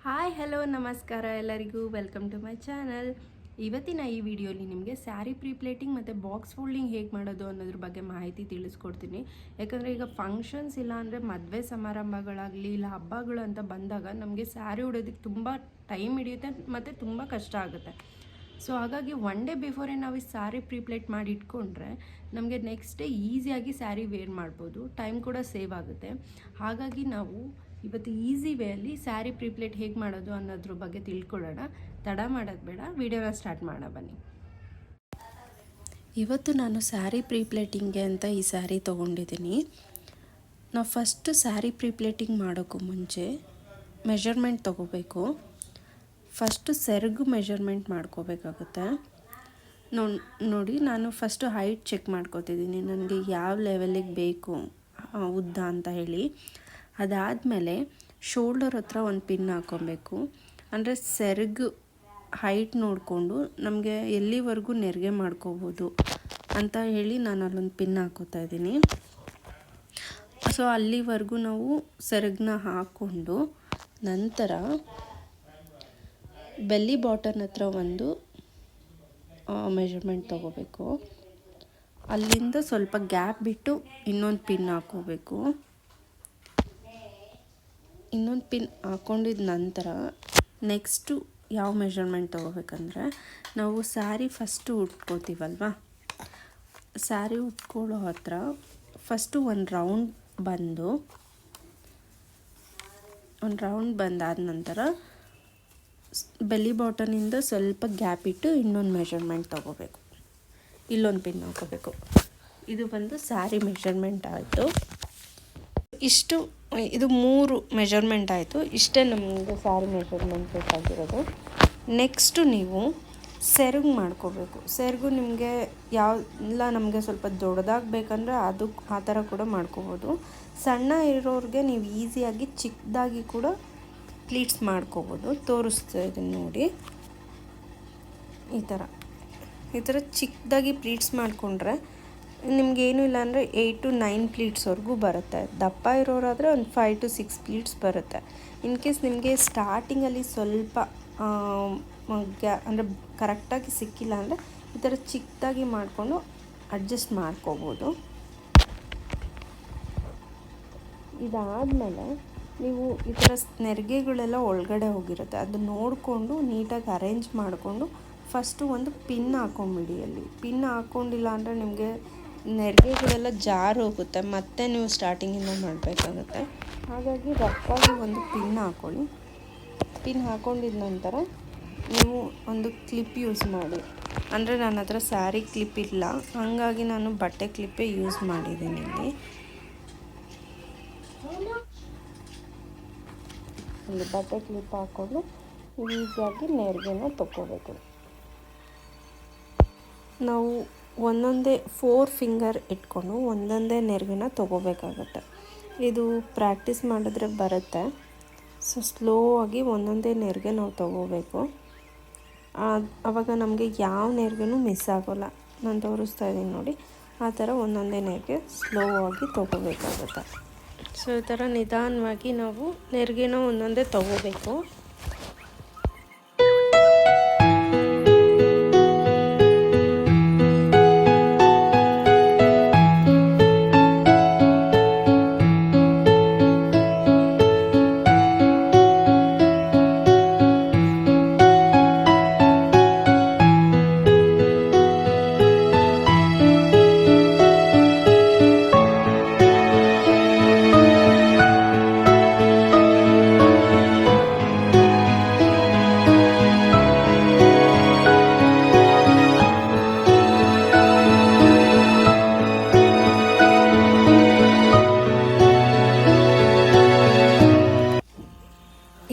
Hi hello ನಮಸ್ಕಾರ ಎಲ್ಲರಿಗೂ welcome to my channel. ಇವತ್ತಿನ ಈ ವಿಡಿಯೋಲಿ ನಿಮಗೆ ಸ್ಯಾರಿ ಪ್ರೀಪ್ಲೇಟಿಂಗ್ ಮತ್ತು ಬಾಕ್ಸ್ ಫೋಲ್ಡಿಂಗ್ ಹೇಗೆ ಮಾಡೋದು ಅನ್ನೋದ್ರ ಬಗ್ಗೆ ಮಾಹಿತಿ ತಿಳಿಸ್ಕೊಡ್ತೀನಿ. ಯಾಕಂದರೆ ಈಗ ಫಂಕ್ಷನ್ಸ್ ಇಲ್ಲ ಅಂದರೆ ಮದುವೆ ಸಮಾರಂಭಗಳಾಗಲಿ ಇಲ್ಲ ಹಬ್ಬಗಳು ಅಂತ ಬಂದಾಗ ನಮಗೆ ಸ್ಯಾರಿ ಉಡೋದಕ್ಕೆ ತುಂಬ ಟೈಮ್ ಹಿಡಿಯುತ್ತೆ ಮತ್ತು ತುಂಬ ಕಷ್ಟ ಆಗುತ್ತೆ. ಸೊ ಹಾಗಾಗಿ ಒನ್ ಡೇ ಬಿಫೋರೇ ನಾವು ಈ ಸ್ಯಾರಿ ಪ್ರೀಪ್ಲೇಟ್ ಮಾಡಿ ಇಟ್ಕೊಂಡ್ರೆ ನಮಗೆ ನೆಕ್ಸ್ಟ್ ಡೇ ಈಸಿಯಾಗಿ ಸ್ಯಾರಿ ವೇರ್ ಮಾಡ್ಬೋದು, ಟೈಮ್ ಕೂಡ ಸೇವ್ ಆಗುತ್ತೆ. ಹಾಗಾಗಿ ನಾವು ಇವತ್ತು ಈಸಿ ವೇಯಲ್ಲಿ ಸ್ಯಾರಿ ಪ್ರೀಪ್ಲೇಟ್ ಹೇಗೆ ಮಾಡೋದು ಅನ್ನೋದ್ರ ಬಗ್ಗೆ ತಿಳ್ಕೊಳ್ಳೋಣ. ತಡ ಮಾಡೋದು ಬೇಡ, ವಿಡಿಯೋನ ಸ್ಟಾರ್ಟ್ ಮಾಡೋಣ ಬನ್ನಿ. ಇವತ್ತು ನಾನು ಸ್ಯಾರಿ ಪ್ರೀಪ್ಲೇಟಿಂಗ್ಗೆ ಅಂತ ಈ ಸ್ಯಾರಿ ತೊಗೊಂಡಿದ್ದೀನಿ. ನಾವು ಫಸ್ಟು ಸ್ಯಾರಿ ಪ್ರೀಪ್ಲೇಟಿಂಗ್ ಮಾಡೋಕ್ಕೂ ಮುಂಚೆ ಮೆಷರ್ಮೆಂಟ್ ತೊಗೋಬೇಕು. ಫಸ್ಟು ಸೆರಗು ಮೆಷರ್ಮೆಂಟ್ ಮಾಡ್ಕೋಬೇಕಾಗುತ್ತೆ. ನೋಡಿ ನಾನು ಫಸ್ಟು ಹೈಟ್ ಚೆಕ್ ಮಾಡ್ಕೋತಿದ್ದೀನಿ, ನನಗೆ ಯಾವ ಲೆವೆಲಿಗೆ ಬೇಕು ಉದ್ದ ಅಂತ ಹೇಳಿ. ಅದಾದಮೇಲೆ ಶೋಲ್ಡರ್ ಹತ್ರ ಒಂದು ಪಿನ್ ಹಾಕ್ಕೊಬೇಕು. ಅಂದರೆ ಸೆರಗು ಹೈಟ್ ನೋಡಿಕೊಂಡು ನಮಗೆ ಎಲ್ಲಿವರೆಗೂ ನೆರಿಗೆ ಮಾಡ್ಕೋಬೋದು ಅಂತ ಹೇಳಿ ನಾನು ಅಲ್ಲೊಂದು ಪಿನ್ ಹಾಕೋತಾ ಇದ್ದೀನಿ. ಸೊ ಅಲ್ಲಿವರೆಗೂ ನಾವು ಸೆರಗನ್ನ ಹಾಕ್ಕೊಂಡು ನಂತರ ಬೆಲ್ಲಿ ಬಾಟನ್ ಹತ್ರ ಒಂದು ಮೆಷರ್ಮೆಂಟ್ ತೊಗೋಬೇಕು. ಅಲ್ಲಿಂದ ಸ್ವಲ್ಪ ಗ್ಯಾಪ್ ಬಿಟ್ಟು ಇನ್ನೊಂದು ಪಿನ್ ಹಾಕ್ಕೋಬೇಕು. ಇನ್ನೊಂದು ಪಿನ್ ಹಾಕ್ಕೊಂಡಿದ ನಂತರ ನೆಕ್ಸ್ಟು ಯಾವ ಮೆಷರ್ಮೆಂಟ್ ತೊಗೋಬೇಕಂದ್ರೆ, ನಾವು ಸ್ಯಾರಿ ಫಸ್ಟು ಉಟ್ಕೋತೀವಲ್ವ, ಸ್ಯಾರಿ ಉಟ್ಕೊಳ್ಳೋ ಹತ್ರ ಫಸ್ಟು ಒಂದು ರೌಂಡ್ ಬಂದಾದ ನಂತರ ಬೆಲ್ಲಿ ಬಾಟನಿಂದ ಸ್ವಲ್ಪ ಗ್ಯಾಪ್ ಇಟ್ಟು ಇನ್ನೊಂದು ಮೆಷರ್ಮೆಂಟ್ ತೊಗೋಬೇಕು. ಇಲ್ಲೊಂದು ಪಿನ್ ಹಾಕೋಬೇಕು. ಇದು ಬಂದು ಸ್ಯಾರಿ ಮೆಷರ್ಮೆಂಟ್ ಆಯಿತು. ಇದು 3 ಮೆಷರ್ಮೆಂಟ್ ಆಯಿತು. ಇಷ್ಟೇ ನಮಗೆ ಸ್ಯಾರಿ ಮೆಷರ್ಮೆಂಟ್ ಬೇಕಾಗಿರೋದು. ನೆಕ್ಸ್ಟು ನೀವು ಸೆರಗು ಮಾಡ್ಕೋಬೇಕು. ಸೆರಗು ನಿಮಗೆ ಎಲ್ಲ ನಮಗೆ ಸ್ವಲ್ಪ ದೊಡ್ಡದಾಗಬೇಕಂದ್ರೆ ಅದು ಆ ಥರ ಕೂಡ ಮಾಡ್ಕೋಬೋದು. ಸಣ್ಣ ಇರೋರಿಗೆ ನೀವು ಈಸಿಯಾಗಿ ಚಿಕ್ಕದಾಗಿ ಕೂಡ ಪ್ಲೀಟ್ಸ್ ಮಾಡ್ಕೋಬೋದು. ತೋರಿಸ್ತಾ ಇದ್ದೀನಿ ನೋಡಿ, ಈ ಥರ ಚಿಕ್ಕದಾಗಿ ಪ್ಲೀಟ್ಸ್ ಮಾಡಿಕೊಂಡ್ರೆ ನಿಮಗೇನು ಇಲ್ಲ ಅಂದರೆ 8 to 9 ಪ್ಲೀಟ್ಸ್ವರೆಗೂ ಬರುತ್ತೆ. ದಪ್ಪ ಇರೋರಾದರೆ ಒಂದು 5 to 6 ಪ್ಲೀಟ್ಸ್ ಬರುತ್ತೆ. ಇನ್ ಕೇಸ್ ನಿಮಗೆ ಸ್ಟಾರ್ಟಿಂಗಲ್ಲಿ ಸ್ವಲ್ಪ ಅಂದರೆ ಕರೆಕ್ಟಾಗಿ ಸಿಕ್ಕಿಲ್ಲ ಅಂದರೆ ಈ ಥರ ಚಿಕ್ಕದಾಗಿ ಮಾಡಿಕೊಂಡು ಅಡ್ಜಸ್ಟ್ ಮಾಡ್ಕೋಬೋದು. ಇದಾದಮೇಲೆ ನೀವು ಈ ಥರ ನೆರಿಗೆಗಳೆಲ್ಲ ಒಳಗಡೆ ಹೋಗಿರುತ್ತೆ, ಅದು ನೋಡಿಕೊಂಡು ನೀಟಾಗಿ ಅರೇಂಜ್ ಮಾಡಿಕೊಂಡು ಫಸ್ಟು ಒಂದು ಪಿನ್ ಹಾಕೊಂಬಿಡಿ. ಅಲ್ಲಿ ಪಿನ್ ಹಾಕ್ಕೊಂಡಿಲ್ಲ ಅಂದರೆ ನಿಮಗೆ ನೆರಿಗೆಗಳೆಲ್ಲ ಜಾರು ಹೋಗುತ್ತೆ, ಮತ್ತೆ ನೀವು ಸ್ಟಾರ್ಟಿಂಗಿಂದ ಮಾಡಬೇಕಾಗುತ್ತೆ. ಹಾಗಾಗಿ ರಫಾಗಿ ಒಂದು ಪಿನ್ ಹಾಕ್ಕೊಳ್ಳಿ. ಪಿನ್ ಹಾಕ್ಕೊಂಡಿದ ನಂತರ ನೀವು ಒಂದು ಕ್ಲಿಪ್ ಯೂಸ್ ಮಾಡಿ. ಅಂದರೆ ನನ್ನ ಹತ್ರ ಸ್ಯಾರಿ ಕ್ಲಿಪ್ ಇಲ್ಲ, ಹಾಗಾಗಿ ನಾನು ಬಟ್ಟೆ ಕ್ಲಿಪ್ಪೇ ಯೂಸ್ ಮಾಡಿದ್ದೀನಿ. ಇಲ್ಲಿ ಬಟ್ಟೆ ಕ್ಲಿಪ್ ಹಾಕ್ಕೊಂಡು ಈಸಿಯಾಗಿ ನೆರಿಗೆನ ತಗೋಬೇಕು. ನಾವು ಒಂದೊಂದೇ 4 ಫಿಂಗರ್ ಇಟ್ಕೊಂಡು ಒಂದೊಂದೇ ನೆರಿಗೆನ ತೊಗೋಬೇಕಾಗತ್ತೆ. ಇದು ಪ್ರಾಕ್ಟೀಸ್ ಮಾಡಿದ್ರೆ ಬರುತ್ತೆ. ಸೊ ಸ್ಲೋ ಆಗಿ ಒಂದೊಂದೇ ನೆರಿಗೆ ನಾವು ತೊಗೋಬೇಕು. ಆವಾಗ ನಮಗೆ ಯಾವ ನೆರಿಗೆನೂ ಮಿಸ್ ಆಗೋಲ್ಲ. ನಾನು ತೋರಿಸ್ತಾ ಇದ್ದೀನಿ ನೋಡಿ, ಆ ಥರ ಒಂದೊಂದೇ ನೆರಿಗೆ ಸ್ಲೋ ಆಗಿ ತೊಗೋಬೇಕಾಗುತ್ತೆ. ಸೊ ಈ ಥರ ನಿಧಾನವಾಗಿ ನಾವು ನೆರಿಗೆನ ಒಂದೊಂದೇ ತೊಗೋಬೇಕು.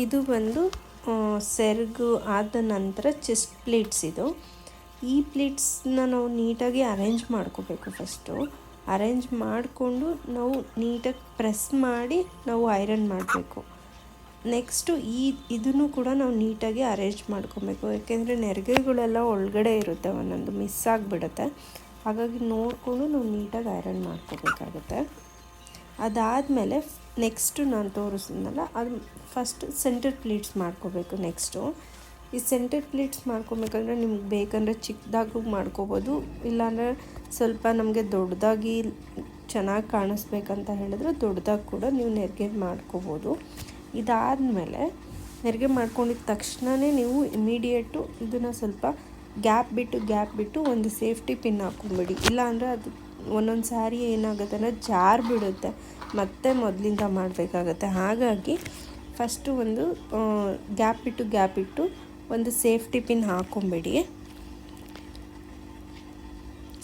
ಇದು ಬಂದು ಸೆರಗು ಆದ ನಂತರ ಚೆಸ್ಟ್ ಪ್ಲೀಟ್ಸ್. ಈ ಪ್ಲೀಟ್ಸ್ನ ನಾವು ನೀಟಾಗಿ ಅರೇಂಜ್ ಮಾಡ್ಕೋಬೇಕು. ಫಸ್ಟು ಅರೇಂಜ್ ಮಾಡಿಕೊಂಡು ನಾವು ನೀಟಾಗಿ ಪ್ರೆಸ್ ಮಾಡಿ ನಾವು ಐರನ್ ಮಾಡಬೇಕು. ನೆಕ್ಸ್ಟು ಇದನ್ನು ಕೂಡ ನಾವು ನೀಟಾಗಿ ಅರೇಂಜ್ ಮಾಡ್ಕೊಬೇಕು. ಯಾಕೆಂದರೆ ನೆರಿಗೆಗಳೆಲ್ಲ ಒಳಗಡೆ ಇರುತ್ತೆ, ಒಂದೊಂದು ಮಿಸ್ ಆಗಿಬಿಡುತ್ತೆ. ಹಾಗಾಗಿ ನೋಡಿಕೊಂಡು ನಾವು ನೀಟಾಗಿ ಐರನ್ ಮಾಡ್ಕೋಬೇಕಾಗುತ್ತೆ. ಅದಾದಮೇಲೆ ನೆಕ್ಸ್ಟು ನಾನು ತೋರಿಸಿದ್ನಲ್ಲ ಅದು ಫಸ್ಟ್ ಸೆಂಟರ್ ಪ್ಲೀಟ್ಸ್ ಮಾಡ್ಕೋಬೇಕು. ನೆಕ್ಸ್ಟು ಈ ಸೆಂಟರ್ ಪ್ಲೀಟ್ಸ್ ಮಾಡ್ಕೊಬೇಕಂದ್ರೆ ನಿಮ್ಗೆ ಬೇಕಂದರೆ ಚಿಕ್ಕದಾಗೂ ಮಾಡ್ಕೋಬೋದು, ಇಲ್ಲಾಂದರೆ ಸ್ವಲ್ಪ ನಮಗೆ ದೊಡ್ಡದಾಗಿ ಚೆನ್ನಾಗಿ ಕಾಣಿಸ್ಬೇಕಂತ ಹೇಳಿದ್ರೆ ದೊಡ್ಡದಾಗಿ ಕೂಡ ನೀವು ನೆರಿಗೆ ಮಾಡ್ಕೋಬೋದು. ಇದಾದಮೇಲೆ ನೆರಿಗೆ ಮಾಡ್ಕೊಂಡಿದ್ದ ತಕ್ಷಣವೇ ನೀವು ಇಮಿಡಿಯೇಟು ಇದನ್ನು ಸ್ವಲ್ಪ ಗ್ಯಾಪ್ ಬಿಟ್ಟು ಒಂದು ಸೇಫ್ಟಿ ಪಿನ್ ಹಾಕ್ಕೊಂಬಿಡಿ. ಇಲ್ಲಾಂದರೆ ಅದು ಒಂದೊಂದು ಸ್ಯಾರಿ ಏನಾಗುತ್ತೆ ಅಂದರೆ ಜಾರ್ ಬಿಡುತ್ತೆ, ಮತ್ತೆ ಮೊದಲಿಂದ ಮಾಡಬೇಕಾಗತ್ತೆ. ಹಾಗಾಗಿ ಫಸ್ಟು ಒಂದು ಗ್ಯಾಪ್ ಬಿಟ್ಟು ಒಂದು ಸೇಫ್ಟಿ ಪಿನ್ ಹಾಕ್ಕೊಂಬಿಡಿ.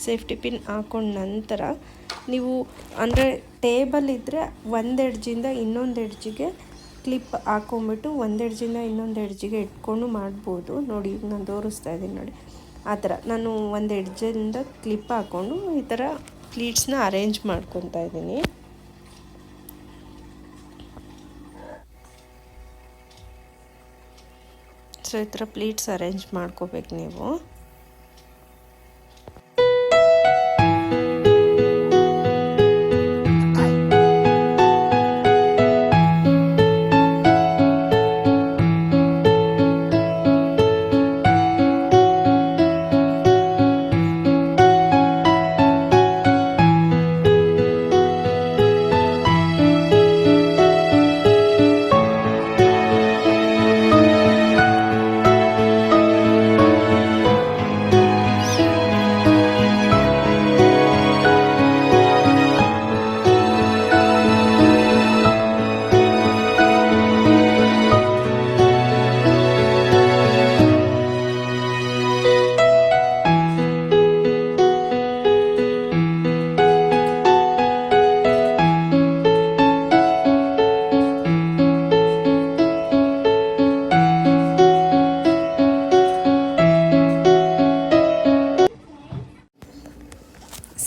ಸೇಫ್ಟಿ ಪಿನ್ ಹಾಕೊಂಡ ನಂತರ ನೀವು ಅಂದರೆ ಟೇಬಲ್ ಇದ್ದರೆ ಒಂದು ಎಡ್ಜಿಂದ ಇನ್ನೊಂದು ಎಡ್ಜಿಗೆ ಕ್ಲಿಪ್ ಹಾಕ್ಕೊಂಬಿಟ್ಟು ಒಂದು ಎಡ್ಜಿಂದ ಇನ್ನೊಂದು ಎಡ್ಜಿಗೆ ಇಟ್ಕೊಂಡು ಮಾಡ್ಬೋದು. ನೋಡಿ ಈಗ ನಾನು ತೋರಿಸ್ತಾ ಇದ್ದೀನಿ ನೋಡಿ, ಆ ಥರ ನಾನು ಒಂದು ಎಡ್ಜಿಂದ ಕ್ಲಿಪ್ ಹಾಕ್ಕೊಂಡು ಈ ಥರ ಪ್ಲೀಟ್ಸ್ನ ಅರೇಂಜ್ ಮಾಡ್ಕೊತಾ ಇದ್ದೀನಿ. ಸೊ ಈ ಥರ ಪ್ಲೀಟ್ಸ್ ಅರೇಂಜ್ ಮಾಡ್ಕೋಬೇಕು ನೀವು.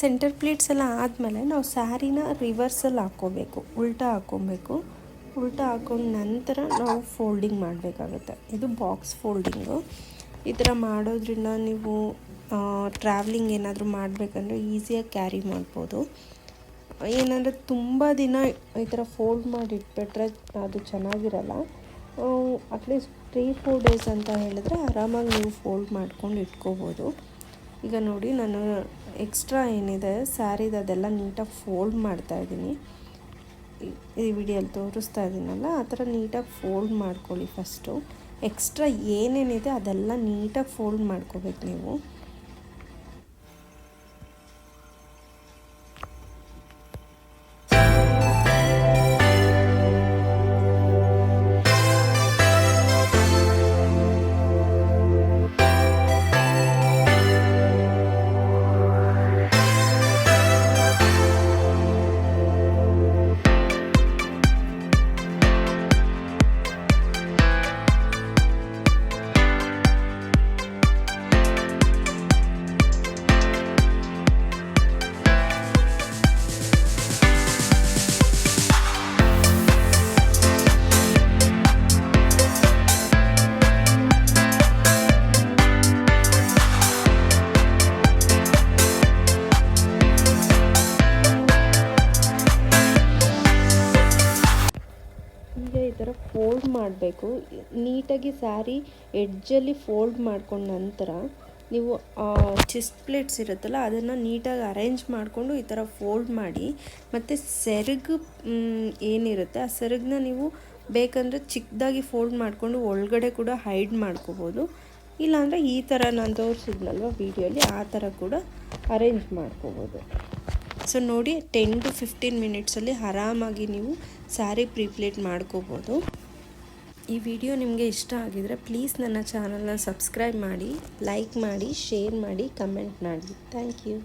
ಸೆಂಟರ್ ಪ್ಲೀಟ್ಸ್ ಎಲ್ಲ ಆದಮೇಲೆ ನಾವು ಸ್ಯಾರಿನ ರಿವರ್ಸಲ್ಲಿ ಹಾಕ್ಕೋಬೇಕು, ಉಲ್ಟಾ ಹಾಕ್ಕೊಬೇಕು. ಉಲ್ಟಾ ಹಾಕ್ಕೊಂಡ ನಂತರ ನಾವು ಫೋಲ್ಡಿಂಗ್ ಮಾಡಬೇಕಾಗುತ್ತೆ. ಇದು ಬಾಕ್ಸ್ ಫೋಲ್ಡಿಂಗು. ಈ ಥರ ಮಾಡೋದ್ರಿಂದ ನೀವು ಟ್ರಾವೆಲಿಂಗ್ ಏನಾದರೂ ಮಾಡಬೇಕಂದ್ರೆ ಈಸಿಯಾಗಿ ಕ್ಯಾರಿ ಮಾಡ್ಬೋದು. ಏನಂದರೆ ತುಂಬ ದಿನ ಈ ಥರ ಫೋಲ್ಡ್ ಮಾಡಿ ಇಟ್ಬಿಟ್ರೆ ಅದು ಚೆನ್ನಾಗಿರಲ್ಲ. ಅಟ್ಲೀಸ್ಟ್ 3-4 ಡೇಸ್ ಅಂತ ಹೇಳಿದ್ರೆ ಆರಾಮಾಗಿ ನೀವು ಫೋಲ್ಡ್ ಮಾಡ್ಕೊಂಡು ಇಟ್ಕೋಬೋದು. ಈಗ ನೋಡಿ ನಾನು ಎಕ್ಸ್ಟ್ರಾ ಏನಿದೆ ಸ್ಯಾರಿದು ಅದೆಲ್ಲ ನೀಟಾಗಿ ಫೋಲ್ಡ್ ಮಾಡ್ತಾಯಿದ್ದೀನಿ. ಈ ವಿಡಿಯೋಲ್ಲಿ ತೋರಿಸ್ತಾ ಇದ್ದೀನಲ್ಲ ಆ ಥರ ನೀಟಾಗಿ ಫೋಲ್ಡ್ ಮಾಡ್ಕೊಳ್ಳಿ. ಫಸ್ಟು ಎಕ್ಸ್ಟ್ರಾ ಏನೇನಿದೆ ಅದೆಲ್ಲ ನೀಟಾಗಿ ಫೋಲ್ಡ್ ಮಾಡ್ಕೋಬೇಕು ನೀವು. ಈ ಥರ ಫೋಲ್ಡ್ ಮಾಡಬೇಕು ನೀಟಾಗಿ. ಸ್ಯಾರಿ ಎಡ್ಜಲ್ಲಿ ಫೋಲ್ಡ್ ಮಾಡ್ಕೊಂಡ ನಂತರ ನೀವು ಚೆಸ್ಟ್ ಪ್ಲೇಟ್ಸ್ ಇರುತ್ತಲ್ಲ ಅದನ್ನು ನೀಟಾಗಿ ಅರೇಂಜ್ ಮಾಡಿಕೊಂಡು ಈ ಥರ ಫೋಲ್ಡ್ ಮಾಡಿ, ಮತ್ತು ಸೆರಗು ಏನಿರುತ್ತೆ ಆ ಸೆರಗನ್ನ ನೀವು ಬೇಕಂದರೆ ಚಿಕ್ಕದಾಗಿ ಫೋಲ್ಡ್ ಮಾಡಿಕೊಂಡು ಒಳಗಡೆ ಕೂಡ ಹೈಡ್ ಮಾಡ್ಕೋಬೋದು. ಇಲ್ಲಾಂದರೆ ಈ ಥರ ನಾನು ತೋರಿಸಿದ್ನಲ್ವ ವೀಡಿಯೋಲಿ ಆ ಥರ ಕೂಡ ಅರೇಂಜ್ ಮಾಡ್ಕೋಬೋದು. ಸೊ ನೋಡಿ 10 to 15 ಮಿನಿಟ್ಸಲ್ಲಿ ಆರಾಮಾಗಿ ನೀವು ಸ್ಯಾರಿ ಪ್ರೀಪ್ಲೇಟ್ ಮಾಡ್ಕೋಬೋದು. ಈ ವಿಡಿಯೋ ನಿಮಗೆ ಇಷ್ಟ ಆಗಿದರೆ ಪ್ಲೀಸ್ ನನ್ನ ಚಾನಲ್ನ ಸಬ್ಸ್ಕ್ರೈಬ್ ಮಾಡಿ, ಲೈಕ್ ಮಾಡಿ, ಶೇರ್ ಮಾಡಿ, ಕಮೆಂಟ್ ಮಾಡಿ. Thank you.